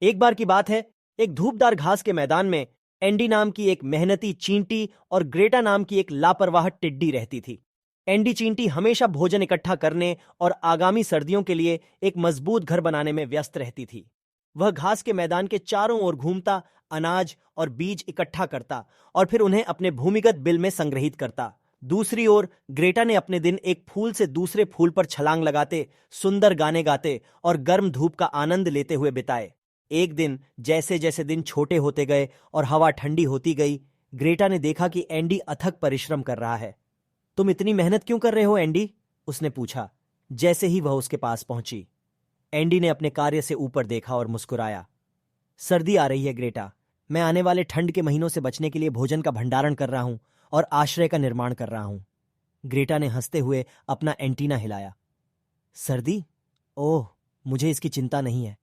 एक बार की बात है, एक धूपदार घास के मैदान में एंडी नाम की एक मेहनती चींटी और ग्रेटा नाम की एक लापरवाह टिड्डी रहती थी। एंडी चींटी हमेशा भोजन इकट्ठा करने और आगामी सर्दियों के लिए एक मजबूत घर बनाने में व्यस्त रहती थी। वह घास के मैदान के चारों ओर घूमता, अनाज और बीज इकट्ठा करता और फिर उन्हें अपने भूमिगत बिल में संग्रहित करता। दूसरी ओर ग्रेटा ने अपने दिन एक फूल से दूसरे फूल पर छलांग लगाते, सुंदर गाने गाते और गर्म धूप का आनंद लेते हुए बिताए। एक दिन जैसे जैसे दिन छोटे होते गए और हवा ठंडी होती गई, ग्रेटा ने देखा कि एंडी अथक परिश्रम कर रहा है। तुम इतनी मेहनत क्यों कर रहे हो एंडी? उसने पूछा जैसे ही वह उसके पास पहुंची। एंडी ने अपने कार्य से ऊपर देखा और मुस्कुराया। सर्दी आ रही है ग्रेटा, मैं आने वाले ठंड के महीनों से बचने के लिए भोजन का भंडारण कर रहा हूं और आश्रय का निर्माण कर रहा हूं। ग्रेटा ने हंसते हुए अपना एंटीना हिलाया। सर्दी? ओह, मुझे इसकी चिंता नहीं है।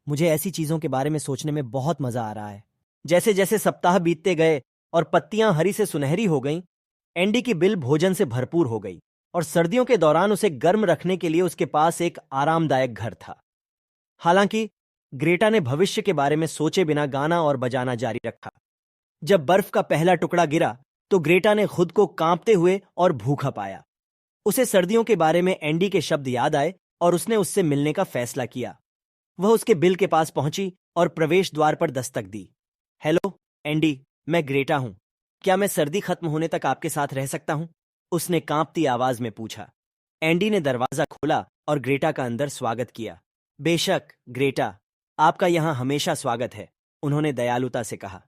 मुझे ऐसी चीजों के बारे में सोचने में बहुत मजा आ रहा है। जैसे जैसे सप्ताह बीतते गए और पत्तियां हरी से सुनहरी हो गईं, एंडी की बिल भोजन से भरपूर हो गई और सर्दियों के दौरान उसे गर्म रखने के लिए उसके पास एक आरामदायक घर था। हालांकि ग्रेटा ने भविष्य के बारे में सोचे बिना गाना और बजाना जारी रखा। जब बर्फ का पहला टुकड़ा गिरा तो ग्रेटा ने खुद को कांपते हुए और भूखा पाया। उसे सर्दियों के बारे में एंडी के शब्द याद आए और उसने उससे मिलने का फैसला किया। वह उसके बिल के पास पहुंची और प्रवेश द्वार पर दस्तक दी। हेलो एंडी, मैं ग्रेटा हूं। क्या मैं सर्दी खत्म होने तक आपके साथ रह सकता हूं? उसने कांपती आवाज में पूछा। एंडी ने दरवाजा खोला और ग्रेटा का अंदर स्वागत किया। बेशक ग्रेटा, आपका यहां हमेशा स्वागत है, उन्होंने दयालुता से कहा।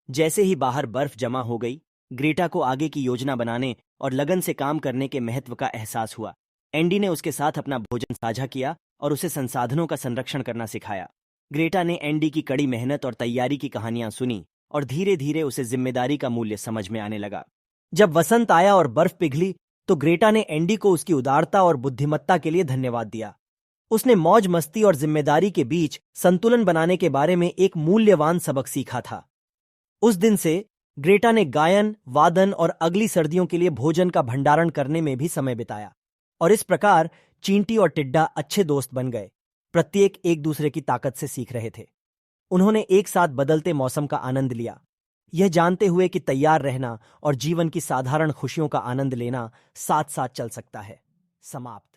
जैसे ही बाहर बर्फ जमा हो गई, ग्रेटा को आगे की योजना बनाने और लगन से काम करने के महत्व का एहसास हुआ। एंडी ने उसके साथ अपना भोजन साझा किया और उसे संसाधनों का संरक्षण करना सिखाया। ग्रेटा ने एंडी की कड़ी मेहनत और तैयारी की कहानियां सुनी और धीरे धीरे उसे जिम्मेदारी का मूल्य समझ में आने लगा। जब वसंत आया और बर्फ पिघली तो ग्रेटा ने एंडी को उसकी उदारता और बुद्धिमत्ता के लिए धन्यवाद दिया। उसने मौज मस्ती और जिम्मेदारी के बीच संतुलन बनाने के बारे में एक मूल्यवान सबक सीखा था। उस दिन से ग्रेटा ने गायन, वादन और अगली सर्दियों के लिए भोजन का भंडारण करने में भी समय बिताया और इस प्रकार चींटी और टिड्डा अच्छे दोस्त बन गए। प्रत्येक एक दूसरे की ताकत से सीख रहे थे। उन्होंने एक साथ बदलते मौसम का आनंद लिया, यह जानते हुए कि तैयार रहना और जीवन की साधारण खुशियों का आनंद लेना साथ साथ चल सकता है। समाप्त।